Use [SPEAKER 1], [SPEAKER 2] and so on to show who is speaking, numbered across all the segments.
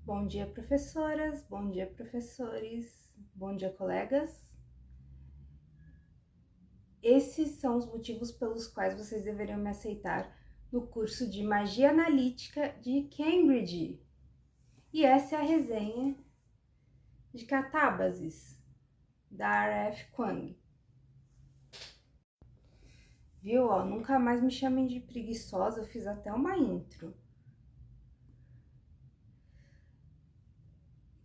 [SPEAKER 1] Bom dia, professoras, bom dia, professores, bom dia, colegas. Esses são os motivos pelos quais vocês deveriam me aceitar no curso de Magia Analítica de Cambridge. E essa é a resenha de Catábases, da R.F. Kuang. Viu? Ó, nunca mais me chamem de preguiçosa, eu fiz até uma intro.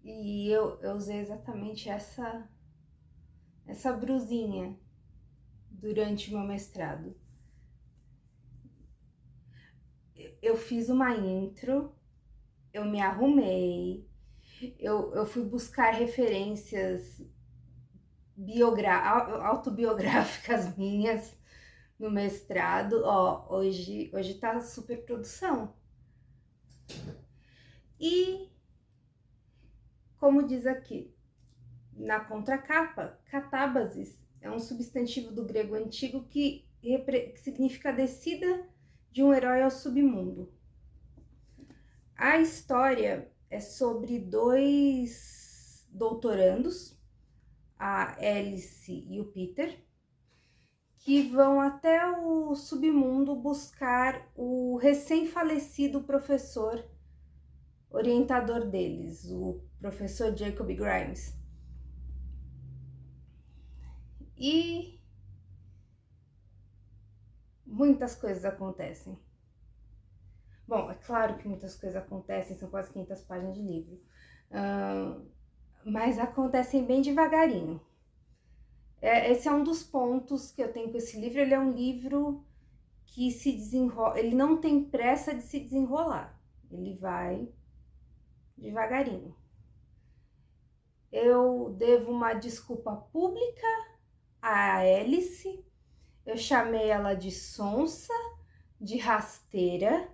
[SPEAKER 1] E eu usei exatamente essa brusinha durante o meu mestrado. Eu fiz uma intro, eu me arrumei, eu fui buscar referências autobiográficas minhas no mestrado. Ó, hoje tá super produção. E, como diz aqui na contracapa, catábasis é um substantivo do grego antigo que significa descida de um herói ao submundo. A história é sobre dois doutorandos, a Alice e o Peter, que vão até o submundo buscar o recém-falecido professor orientador deles, o professor Jacob Grimes. E muitas coisas acontecem. Bom, é claro que muitas coisas acontecem, são quase 500 páginas de livro, mas acontecem bem devagarinho. Esse é um dos pontos que eu tenho com esse livro. Ele é um livro que se desenrola, ele não tem pressa de se desenrolar, ele vai devagarinho. Eu devo uma desculpa pública à Alice. Eu chamei ela de sonsa, de rasteira,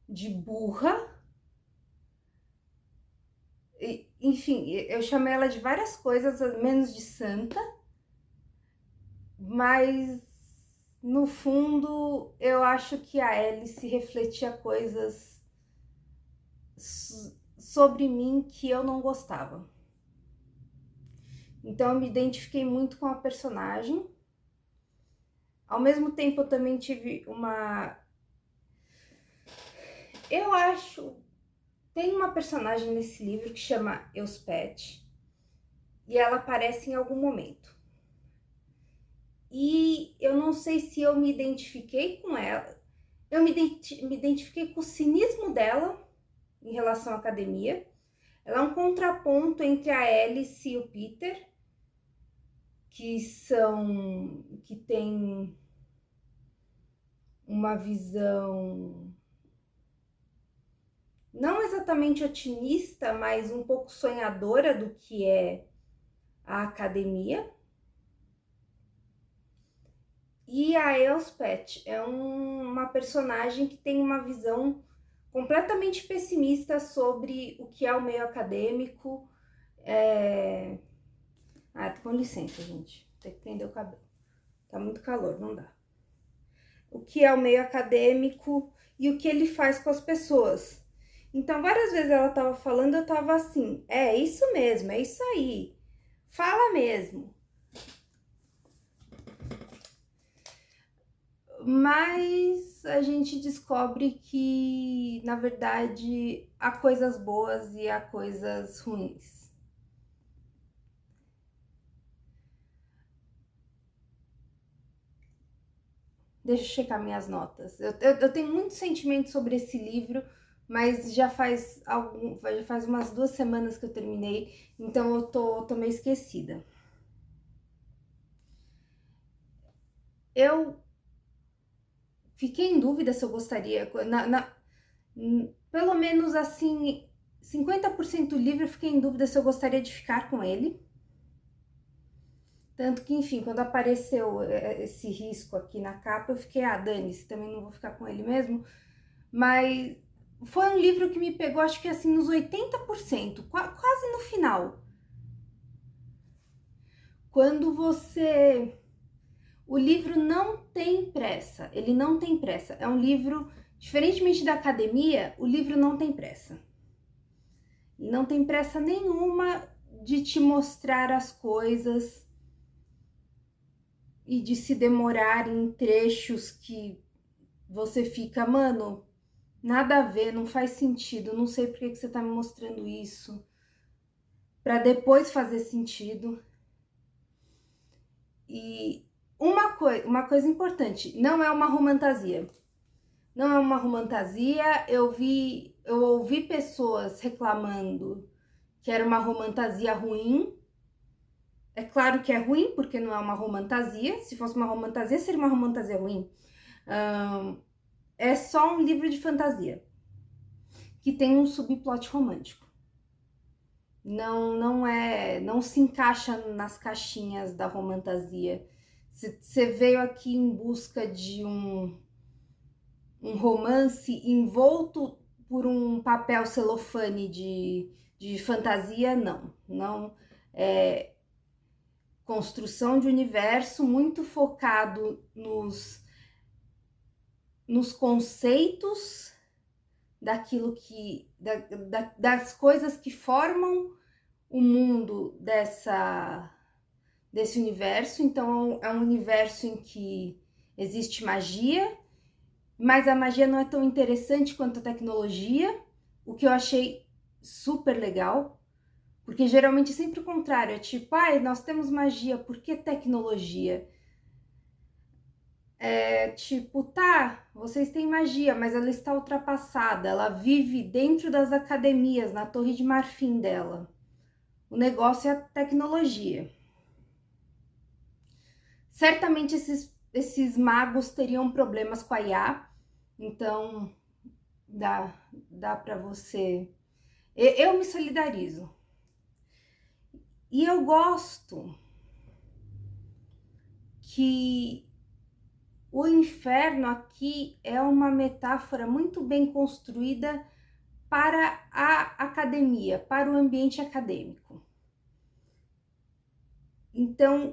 [SPEAKER 1] de burra, enfim, eu chamei ela de várias coisas, menos de santa, mas no fundo eu acho que a Alice refletia coisas sobre mim que eu não gostava. Então eu me identifiquei muito com a personagem. Ao mesmo tempo eu também tive eu acho, tem uma personagem nesse livro que chama Elspeth, e ela aparece em algum momento. E eu não sei se eu me identifiquei com ela, eu me identifiquei com o cinismo dela em relação à academia. Ela é um contraponto entre a Alice e o Peter, que tem uma visão não exatamente otimista, mas um pouco sonhadora do que é a academia. E a Elspeth é uma personagem que tem uma visão completamente pessimista sobre o que é o meio acadêmico. Com licença, gente, tem que prender o cabelo, tá muito calor, não dá. O que é o meio acadêmico e o que ele faz com as pessoas. Então, várias vezes ela tava falando, eu tava assim, é isso mesmo, é isso aí, fala mesmo. Mas a gente descobre que, na verdade, há coisas boas e há coisas ruins. Deixa eu checar minhas notas. Eu tenho muito sentimento sobre esse livro, mas já faz umas 2 semanas que eu terminei, então eu tô meio esquecida. Eu fiquei em dúvida se eu gostaria, pelo menos assim, 50% do livro eu fiquei em dúvida se eu gostaria de ficar com ele. Tanto que, enfim, quando apareceu esse risco aqui na capa, eu fiquei, dane-se, também não vou ficar com ele mesmo. Mas foi um livro que me pegou, acho que assim, nos 80%, quase no final. Quando o livro não tem pressa, ele não tem pressa. É um livro, diferentemente da academia, o livro não tem pressa. não tem pressa nenhuma de te mostrar as coisas e de se demorar em trechos que você fica, mano, nada a ver, não faz sentido, não sei por que você tá me mostrando isso, para depois fazer sentido. E uma coisa importante, não é uma romantasia. Não é uma romantasia. Eu ouvi pessoas reclamando que era uma romantasia ruim. É claro que é ruim, porque não é uma romantasia. Se fosse uma romantasia, seria uma romantasia ruim. É só um livro de fantasia que tem um subplot romântico. Não se encaixa nas caixinhas da romantasia. Você veio aqui em busca de um romance envolto por um papel celofane de fantasia, não. É construção de universo muito focado nos conceitos daquilo que das coisas que formam o mundo desse universo. Então é um universo em que existe magia, mas a magia não é tão interessante quanto a tecnologia, o que eu achei super legal, porque geralmente é sempre o contrário, é tipo, nós temos magia, por que tecnologia? É tipo, tá, vocês têm magia, mas ela está ultrapassada, ela vive dentro das academias, na Torre de Marfim dela. O negócio é a tecnologia. Certamente esses magos teriam problemas com a IA, então dá para você... Eu me solidarizo. E eu gosto que o inferno aqui é uma metáfora muito bem construída para a academia, para o ambiente acadêmico. Então,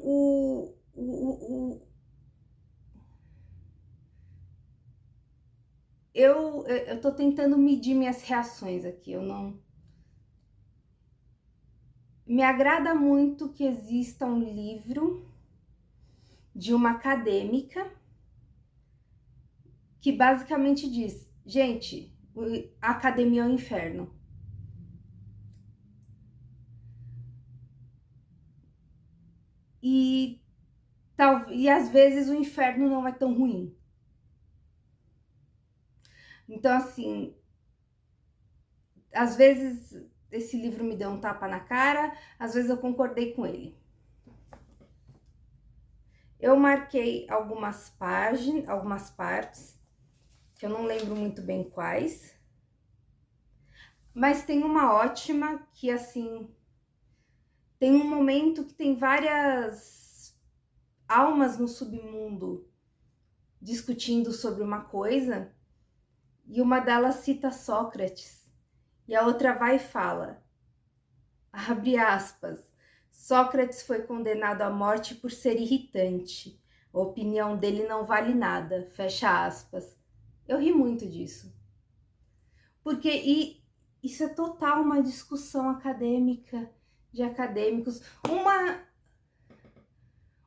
[SPEAKER 1] eu tô tentando medir minhas reações aqui, eu não... Me agrada muito que exista um livro de uma acadêmica que basicamente diz, gente, a academia é o inferno. E às vezes o inferno não é tão ruim. Então, assim, às vezes esse livro me deu um tapa na cara, às vezes eu concordei com ele. Eu marquei algumas páginas, algumas partes, que eu não lembro muito bem quais, mas tem uma ótima que, assim, tem um momento que tem várias almas no submundo discutindo sobre uma coisa, e uma delas cita Sócrates, e a outra vai e fala, abre aspas, Sócrates foi condenado à morte por ser irritante. A opinião dele não vale nada, fecha aspas. Eu ri muito disso. Porque isso é total uma discussão acadêmica, de acadêmicos.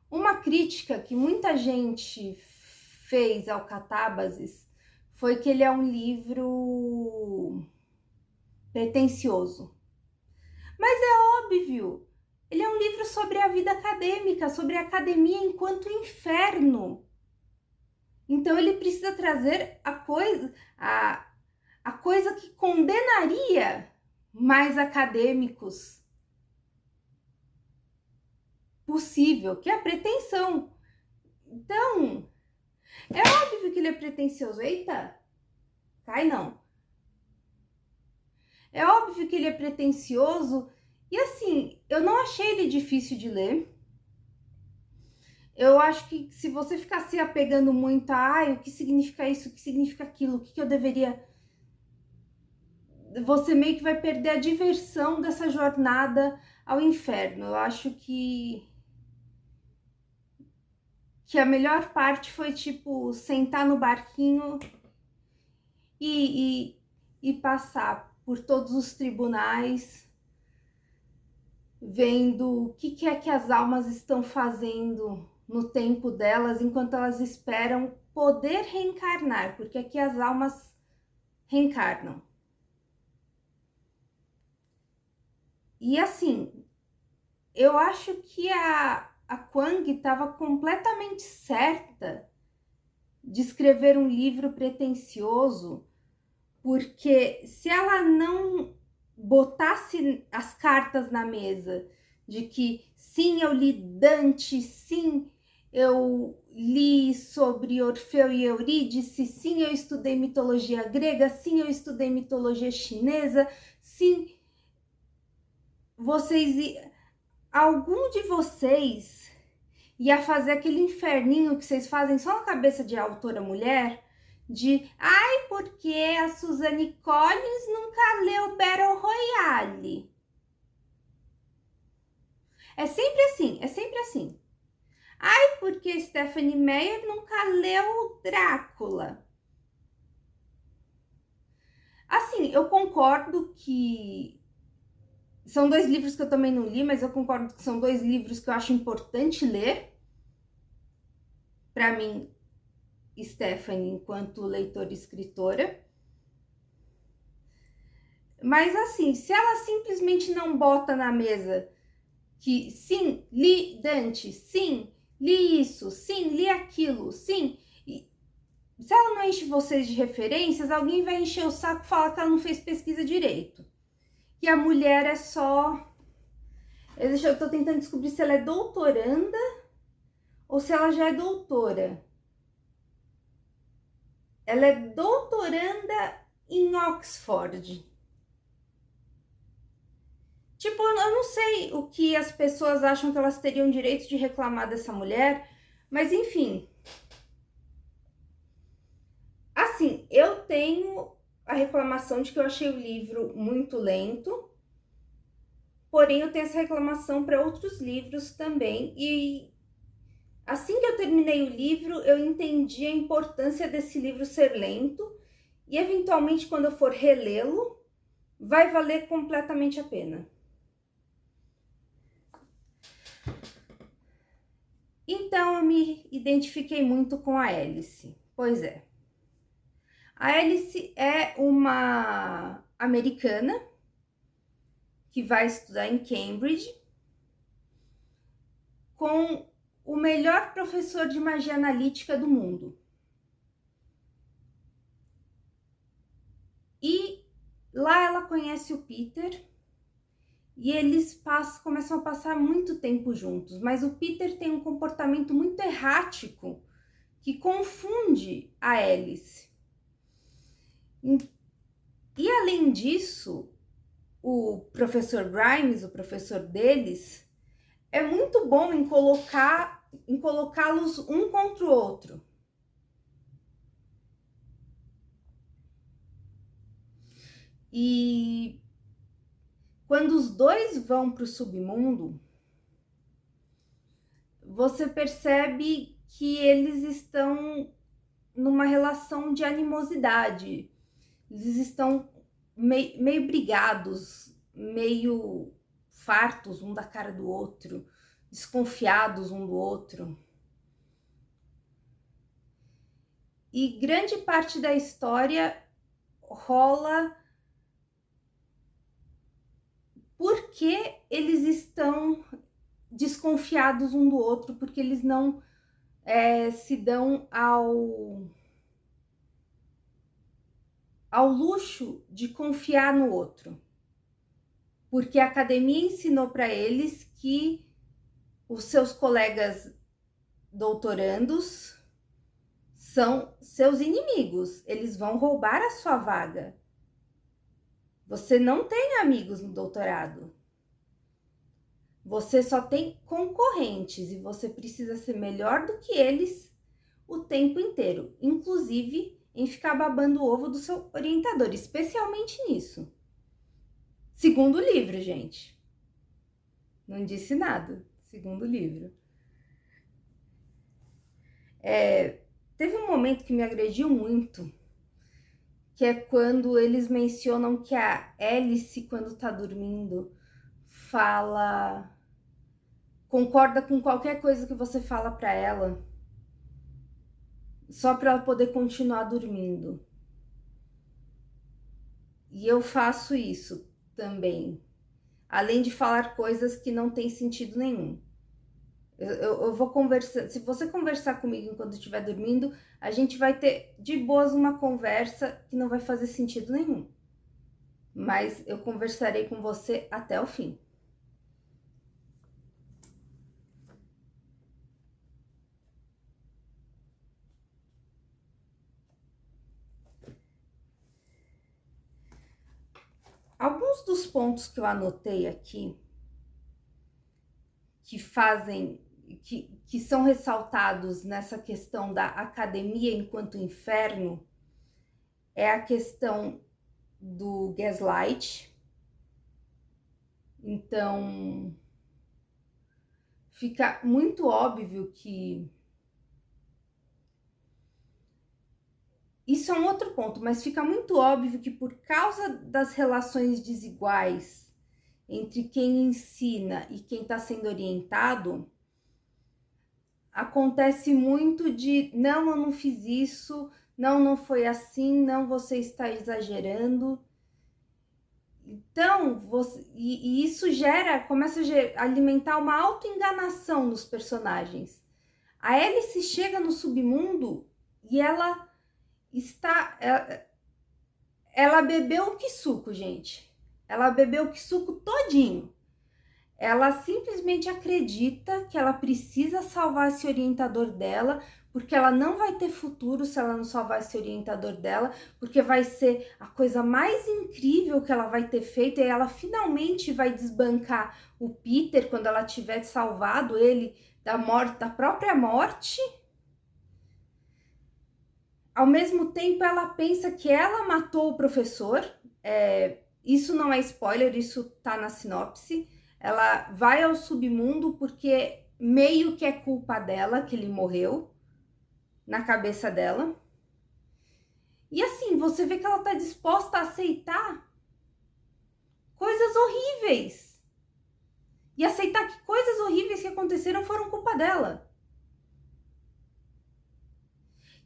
[SPEAKER 1] Uma crítica que muita gente fez ao Catábases foi que ele é um livro pretensioso. Mas é óbvio, ele é um livro sobre a vida acadêmica, sobre a academia enquanto inferno. Então ele precisa trazer a coisa que condenaria mais acadêmicos possível, que é a pretensão. Então, é óbvio que ele é pretensioso. Eita, cai não. É óbvio que ele é pretensioso e, assim, eu não achei ele difícil de ler. Eu acho que se você ficar se apegando muito a o que significa isso, o que significa aquilo, o que eu deveria... Você meio que vai perder a diversão dessa jornada ao inferno. Eu acho que a melhor parte foi, sentar no barquinho e passar por todos os tribunais, vendo o que é que as almas estão fazendo no tempo delas, enquanto elas esperam poder reencarnar, porque aqui as almas reencarnam. E assim, eu acho que a Kuang estava completamente certa de escrever um livro pretensioso, porque se ela não botasse as cartas na mesa de que sim, eu li Dante, sim, eu li sobre Orfeu e Eurídice, sim, eu estudei mitologia grega, sim, eu estudei mitologia chinesa, sim, algum de vocês ia fazer aquele inferninho que vocês fazem só na cabeça de autora mulher, de ai, porque a Suzanne Collins nunca leu Battle Royale. É sempre assim, é sempre assim. Ai, porque Stephanie Meyer nunca leu Drácula. Assim, eu concordo que são 2 livros que eu também não li, mas eu concordo que são 2 livros que eu acho importante ler. Para mim, Stephanie, enquanto leitora e escritora. Mas assim, se ela simplesmente não bota na mesa que sim, li Dante, sim, li isso, sim, li aquilo, sim, e se ela não enche vocês de referências, alguém vai encher o saco e falar que ela não fez pesquisa direito. Que a mulher é só... Eu tô tentando descobrir se ela é doutoranda ou se ela já é doutora. Ela é doutoranda em Oxford. Tipo, eu não sei o que as pessoas acham que elas teriam direito de reclamar dessa mulher, mas enfim. Assim, eu tenho a reclamação de que eu achei o livro muito lento, porém eu tenho essa reclamação para outros livros também, e assim que eu terminei o livro, eu entendi a importância desse livro ser lento, e eventualmente quando eu for relê-lo, vai valer completamente a pena. Então eu me identifiquei muito com a Alice. Pois é. A Alice é uma americana que vai estudar em Cambridge com o melhor professor de magia analítica do mundo. E lá ela conhece o Peter e eles começam a passar muito tempo juntos, mas o Peter tem um comportamento muito errático que confunde a Alice. E além disso, o professor Grimes, o professor deles, é muito bom em colocá-los um contra o outro. E quando os dois vão para o submundo, você percebe que eles estão numa relação de animosidade. Eles estão meio brigados, meio fartos um da cara do outro, desconfiados um do outro. E grande parte da história rola porque eles estão desconfiados um do outro, porque eles não se dão ao luxo de confiar no outro. Porque a academia ensinou para eles que os seus colegas doutorandos são seus inimigos, eles vão roubar a sua vaga. Você não tem amigos no doutorado. Você só tem concorrentes e você precisa ser melhor do que eles o tempo inteiro, inclusive em ficar babando o ovo do seu orientador, especialmente nisso. Segundo livro, gente. Não disse nada. Segundo livro. Teve um momento que me agrediu muito, que é quando eles mencionam que a Alice, quando tá dormindo, concorda com qualquer coisa que você fala para ela, só para ela poder continuar dormindo. E eu faço isso também, além de falar coisas que não tem sentido nenhum. Eu vou conversar, se você conversar comigo enquanto estiver dormindo, a gente vai ter de boas uma conversa que não vai fazer sentido nenhum. Mas eu conversarei com você até o fim. Alguns dos pontos que eu anotei aqui, que são ressaltados nessa questão da academia enquanto inferno, é a questão do gaslight. Então, fica muito óbvio que isso é um outro ponto, mas fica muito óbvio que por causa das relações desiguais entre quem ensina e quem está sendo orientado, acontece muito de não, eu não fiz isso, não, não foi assim, não, você está exagerando. Então, e isso começa a alimentar uma autoenganação nos personagens. A Alice chega no submundo e ela bebeu o Kisuko, gente. Ela bebeu o Kisuko todinho. Ela simplesmente acredita que ela precisa salvar esse orientador dela, porque ela não vai ter futuro se ela não salvar esse orientador dela, porque vai ser a coisa mais incrível que ela vai ter feito, e ela finalmente vai desbancar o Peter quando ela tiver salvado ele da morte, da própria morte. Ao mesmo tempo, ela pensa que ela matou o professor. Isso não é spoiler, isso tá na sinopse. Ela vai ao submundo porque meio que é culpa dela que ele morreu, na cabeça dela. E assim, você vê que ela tá disposta a aceitar coisas horríveis. E aceitar que coisas horríveis que aconteceram foram culpa dela.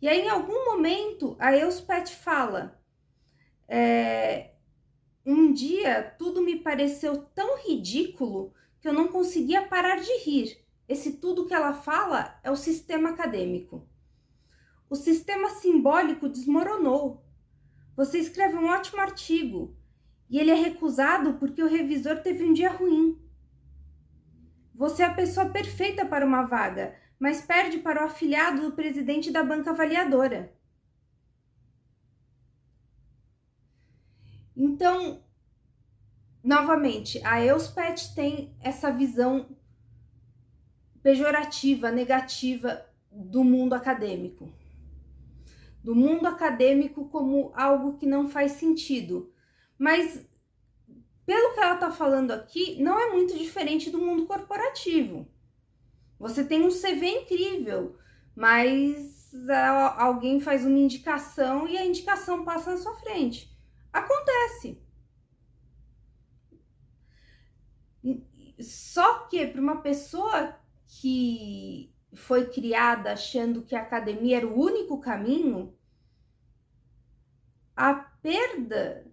[SPEAKER 1] E aí, em algum momento, a Elspeth fala: um dia tudo me pareceu tão ridículo que eu não conseguia parar de rir. Esse tudo que ela fala é o sistema acadêmico. O sistema simbólico desmoronou. Você escreve um ótimo artigo e ele é recusado porque o revisor teve um dia ruim. Você é a pessoa perfeita para uma vaga, mas perde para o afilhado do presidente da banca avaliadora. Então, novamente, a Elspeth tem essa visão pejorativa, negativa do mundo acadêmico. Do mundo acadêmico como algo que não faz sentido. Mas, pelo que ela está falando aqui, não é muito diferente do mundo corporativo. Você tem um CV incrível, mas alguém faz uma indicação e a indicação passa na sua frente. Acontece. Só que para uma pessoa que foi criada achando que a academia era o único caminho, a perda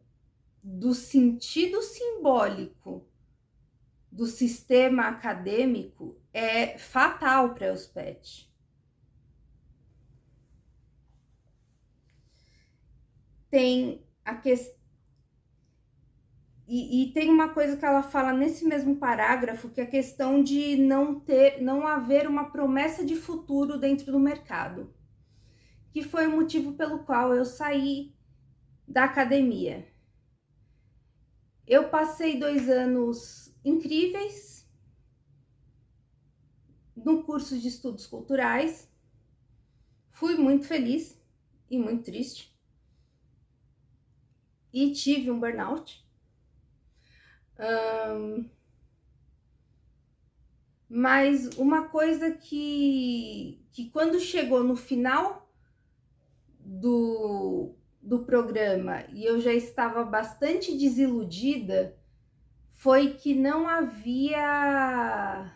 [SPEAKER 1] do sentido simbólico do sistema acadêmico é fatal para os pets. Tem a questão. E tem uma coisa que ela fala nesse mesmo parágrafo, que é a questão de não haver uma promessa de futuro dentro do mercado, que foi o motivo pelo qual eu saí da academia. Eu passei 2 anos incríveis no curso de estudos culturais, fui muito feliz e muito triste, e tive um burnout. Mas uma coisa que quando chegou no final do programa e eu já estava bastante desiludida foi que não havia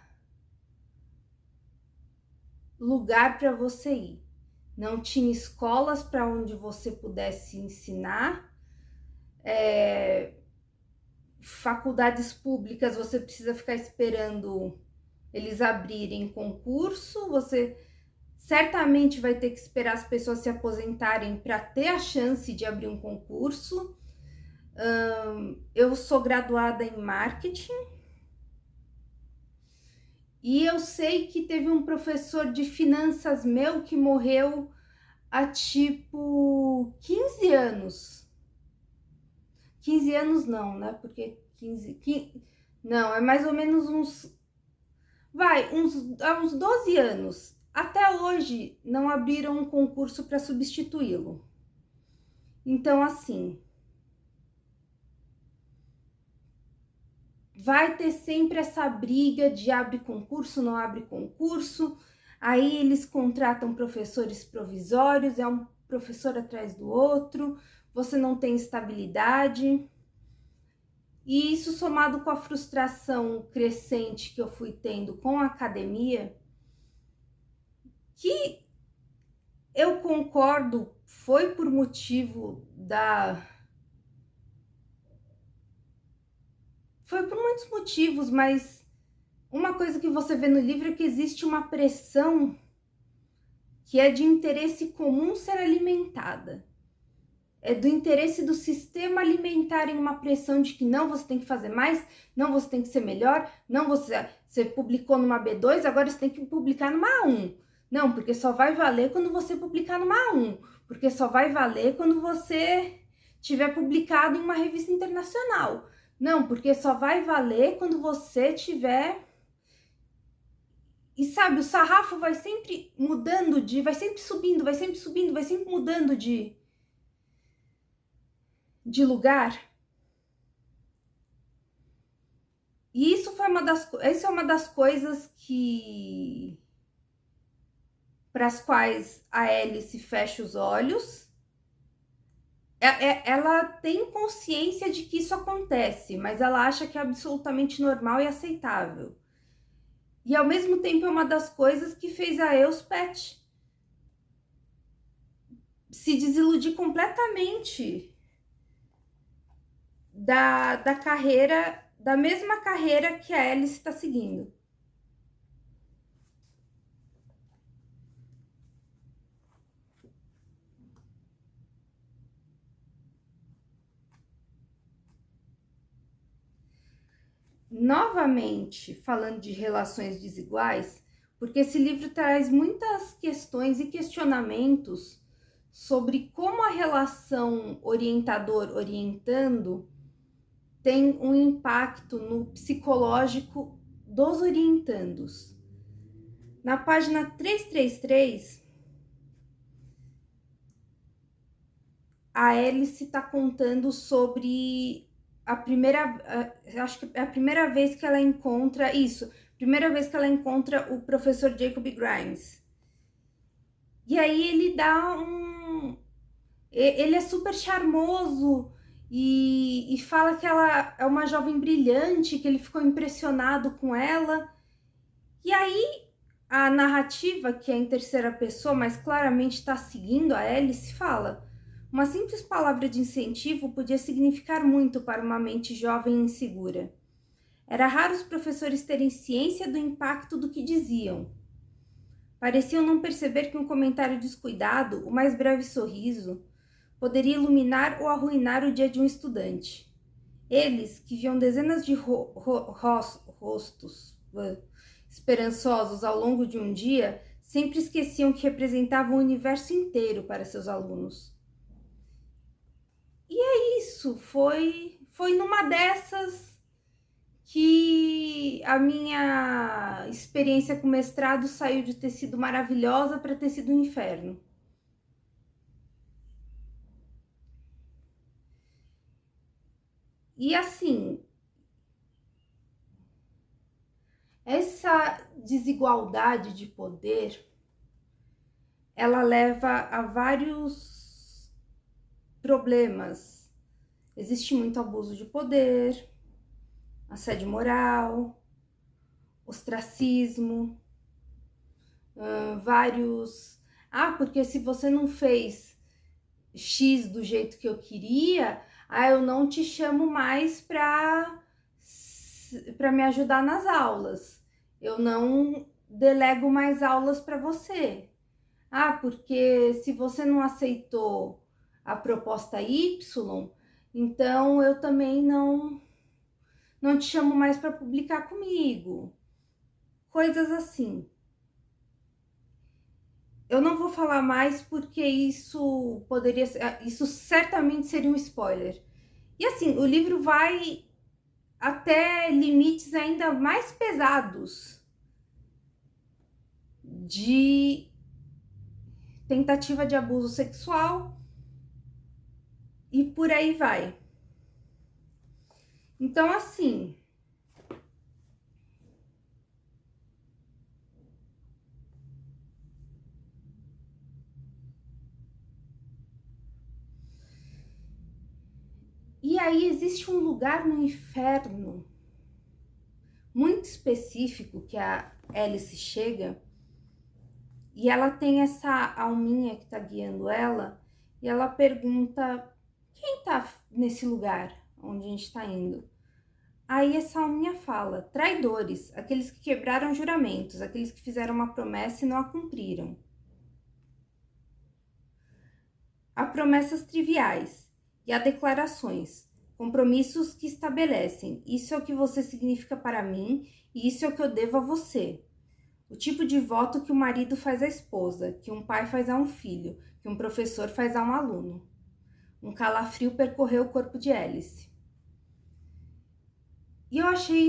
[SPEAKER 1] lugar para você ir. Não tinha escolas para onde você pudesse ensinar. Faculdades públicas, você precisa ficar esperando eles abrirem concurso. Você certamente vai ter que esperar as pessoas se aposentarem para ter a chance de abrir um concurso. Eu sou graduada em marketing e eu sei que teve um professor de finanças meu que morreu há tipo 15 anos. 15 anos não, né? Porque 15 não, é mais ou menos há uns 12 anos. Até hoje não abriram um concurso para substituí-lo. Então, assim, vai ter sempre essa briga de abre concurso, não abre concurso. Aí eles contratam professores provisórios, é um professor atrás do outro, você não tem estabilidade. E isso somado com a frustração crescente que eu fui tendo com a academia, que eu concordo, foi por motivo da... Foi por muitos motivos, mas uma coisa que você vê no livro é que existe uma pressão que é de interesse comum ser alimentada. É do interesse do sistema alimentar em uma pressão de que não, você tem que fazer mais, não, você tem que ser melhor, não, você publicou numa B2, agora você tem que publicar numa A1. Não, porque só vai valer quando você publicar numa A1, porque só vai valer quando você tiver publicado em uma revista internacional. Não, porque só vai valer quando você tiver... E sabe, o sarrafo vai sempre mudando vai sempre subindo, vai sempre subindo, vai sempre mudando de lugar. E isso é uma das coisas que para as quais a Alice fecha os olhos. Ela tem consciência de que isso acontece, mas ela acha que é absolutamente normal e aceitável. E ao mesmo tempo é uma das coisas que fez a Elspeth se desiludir completamente da carreira, da mesma carreira que a Alice está seguindo. Novamente, falando de relações desiguais, porque esse livro traz muitas questões e questionamentos sobre como a relação orientador-orientando tem um impacto no psicológico dos orientandos. Na página 333, a Alice está contando sobre acho que é a primeira vez que ela encontra o professor Jacob Grimes. E aí ele ele é super charmoso e fala que ela é uma jovem brilhante, que ele ficou impressionado com ela. E aí a narrativa, que é em terceira pessoa, mas claramente está seguindo a Alice, fala: uma simples palavra de incentivo podia significar muito para uma mente jovem e insegura. Era raro os professores terem ciência do impacto do que diziam. Pareciam não perceber que um comentário descuidado, o mais breve sorriso, poderia iluminar ou arruinar o dia de um estudante. Eles, que viam dezenas de rostos esperançosos ao longo de um dia, sempre esqueciam que representavam o universo inteiro para seus alunos. E é isso, foi numa dessas que a minha experiência com mestrado saiu de ter sido maravilhosa para ter sido um inferno. E assim, essa desigualdade de poder, ela leva a vários problemas. Existe muito abuso de poder, assédio moral, ostracismo, vários... Ah, porque se você não fez X do jeito que eu queria, eu não te chamo mais para me ajudar nas aulas. Eu não delego mais aulas para você. Ah, porque se você não aceitou a proposta Y, então eu também não te chamo mais para publicar comigo. Coisas assim. Eu não vou falar mais porque isso certamente seria um spoiler. E assim, o livro vai até limites ainda mais pesados de tentativa de abuso sexual e por aí vai. Então, assim, e aí existe um lugar no inferno muito específico que a Alice chega e ela tem essa alminha que tá guiando ela e ela pergunta: quem tá nesse lugar onde a gente tá indo? Aí essa alminha fala: traidores, aqueles que quebraram juramentos, aqueles que fizeram uma promessa e não a cumpriram. Há promessas triviais e há declarações, compromissos que estabelecem: isso é o que você significa para mim e isso é o que eu devo a você. O tipo de voto que o marido faz à esposa, que um pai faz a um filho, que um professor faz a um aluno. Um calafrio percorreu o corpo de Alice. E eu achei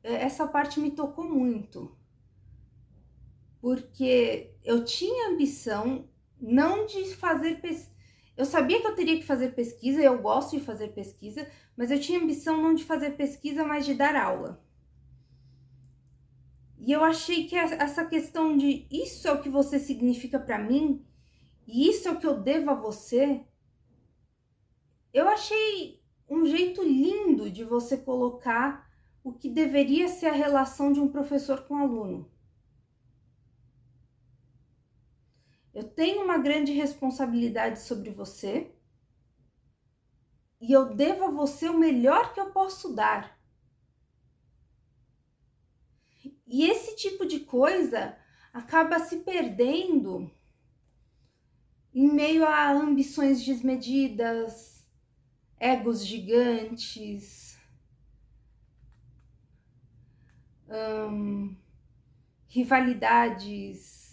[SPEAKER 1] essa parte me tocou muito, porque eu tinha ambição não de fazer pesquisa. Eu sabia que eu teria que fazer pesquisa, eu gosto de fazer pesquisa, mas eu tinha ambição não de fazer pesquisa, mas de dar aula. E eu achei que essa questão de isso é o que você significa para mim, e isso é o que eu devo a você, eu achei um jeito lindo de você colocar o que deveria ser a relação de um professor com aluno. Eu tenho uma grande responsabilidade sobre você e eu devo a você o melhor que eu posso dar. E esse tipo de coisa acaba se perdendo em meio a ambições desmedidas, egos gigantes, rivalidades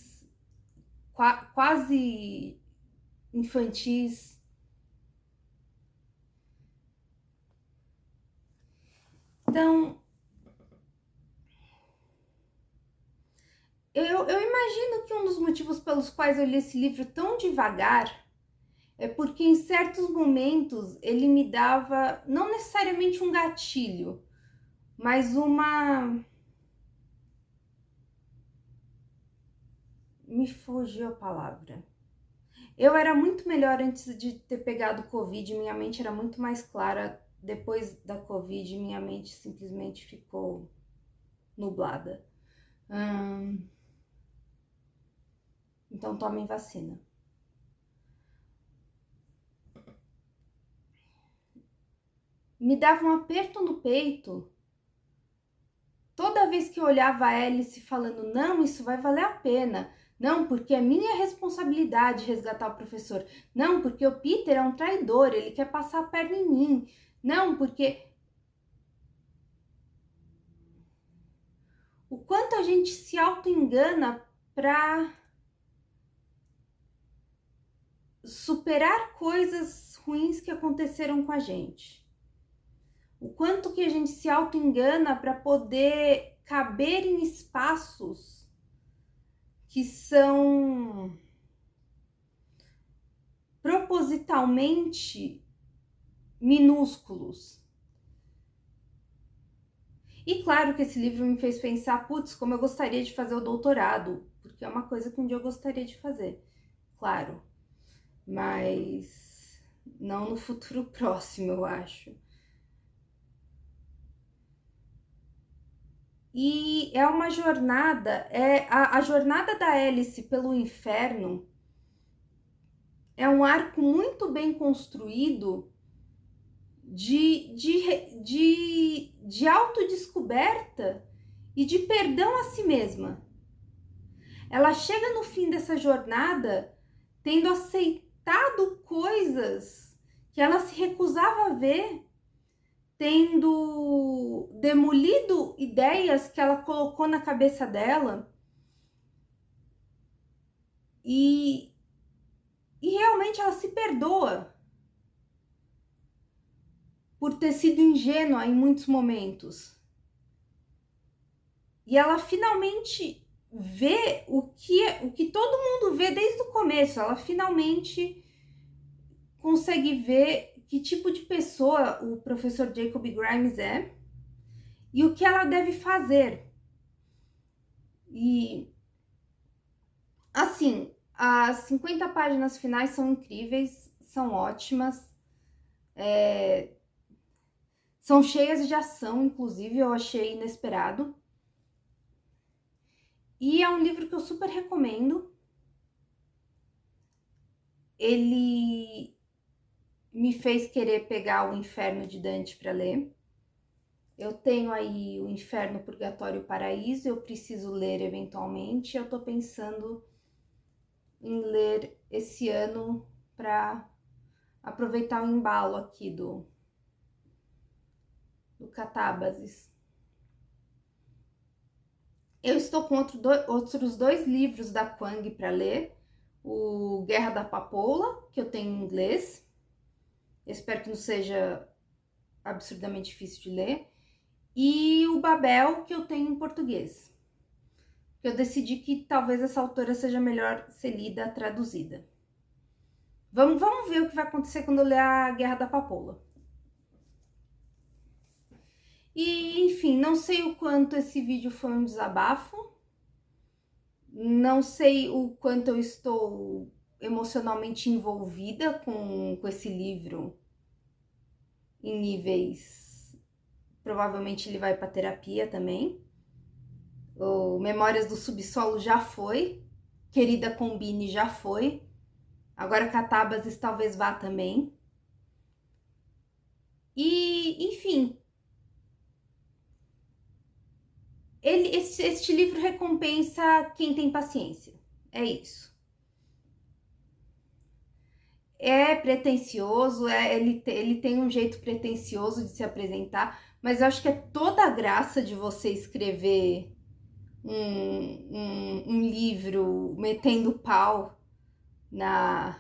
[SPEAKER 1] quase infantis. Então, eu imagino que um dos motivos pelos quais eu li esse livro tão devagar é porque em certos momentos ele me dava, não necessariamente um gatilho, mas me fugiu a palavra. Eu era muito melhor antes de ter pegado Covid, minha mente era muito mais clara. Depois da Covid, minha mente simplesmente ficou nublada. Então tomem vacina. Me dava um aperto no peito toda vez que eu olhava a Alice falando: não, isso vai valer a pena. Não, porque é minha responsabilidade resgatar o professor. Não, porque o Peter é um traidor, ele quer passar a perna em mim. Não, porque... O quanto a gente se auto-engana para superar coisas ruins que aconteceram com a gente. O quanto que a gente se auto-engana para poder caber em espaços que são propositalmente minúsculos. E claro que esse livro me fez pensar: putz, como eu gostaria de fazer o doutorado, porque é uma coisa que um dia eu gostaria de fazer, claro. mas não no futuro próximo, eu acho. E é uma jornada, a jornada da Alice pelo inferno é um arco muito bem construído de autodescoberta e de perdão a si mesma. Ela chega no fim dessa jornada tendo aceitado coisas que ela se recusava a ver, tendo demolido ideias que ela colocou na cabeça dela e realmente ela se perdoa por ter sido ingênua em muitos momentos. E ela finalmente vê o que todo mundo vê desde o começo. Ela finalmente consegue ver que tipo de pessoa o professor Jacob Grimes é e o que ela deve fazer. E, assim, as 50 páginas finais são incríveis, são ótimas, são cheias de ação, inclusive, eu achei inesperado. E é um livro que eu super recomendo. Ele me fez querer pegar o Inferno de Dante para ler. Eu tenho aí o Inferno, Purgatório e Paraíso, eu preciso ler eventualmente. Eu tô pensando em ler esse ano para aproveitar o embalo aqui do Catábases. Eu estou com outros dois livros da Kwang para ler. O Guerra da Papoula, que eu tenho em inglês. Eu espero que não seja absurdamente difícil de ler. E o Babel, que eu tenho em português. Eu decidi que talvez essa autora seja melhor ser lida, traduzida. Vamos ver o que vai acontecer quando eu ler a Guerra da Papoula. E, enfim, não sei o quanto esse vídeo foi um desabafo. Não sei o quanto eu estou emocionalmente envolvida com esse livro em níveis... Provavelmente ele vai para terapia também. O Memórias do Subsolo já foi. Querida Combine já foi. Agora Catábases talvez vá também. E, enfim, este livro recompensa quem tem paciência. É isso. É pretensioso, ele tem um jeito pretensioso de se apresentar, mas eu acho que é toda a graça de você escrever um livro metendo pau na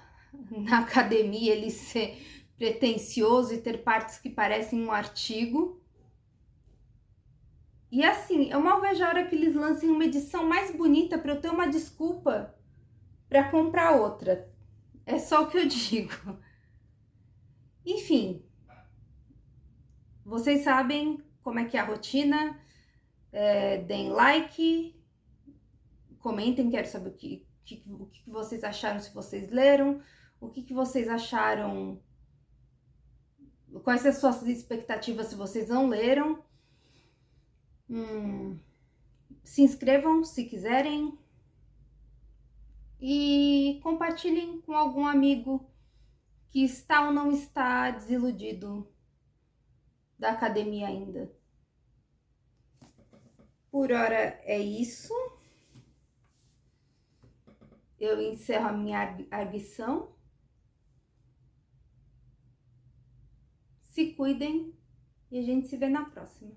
[SPEAKER 1] academia, ele ser pretensioso e ter partes que parecem um artigo. E assim, eu mal vejo a hora que eles lancem uma edição mais bonita para eu ter uma desculpa para comprar outra. É só o que eu digo. Enfim, vocês sabem como é que é a rotina. Deem like, comentem, quero saber o que vocês acharam, se vocês leram, o que vocês acharam, quais são as suas expectativas se vocês não leram. Se inscrevam se quiserem e compartilhem com algum amigo que está ou não está desiludido da academia ainda. Por hora é isso. Eu encerro a minha arguição. Se cuidem e a gente se vê na próxima.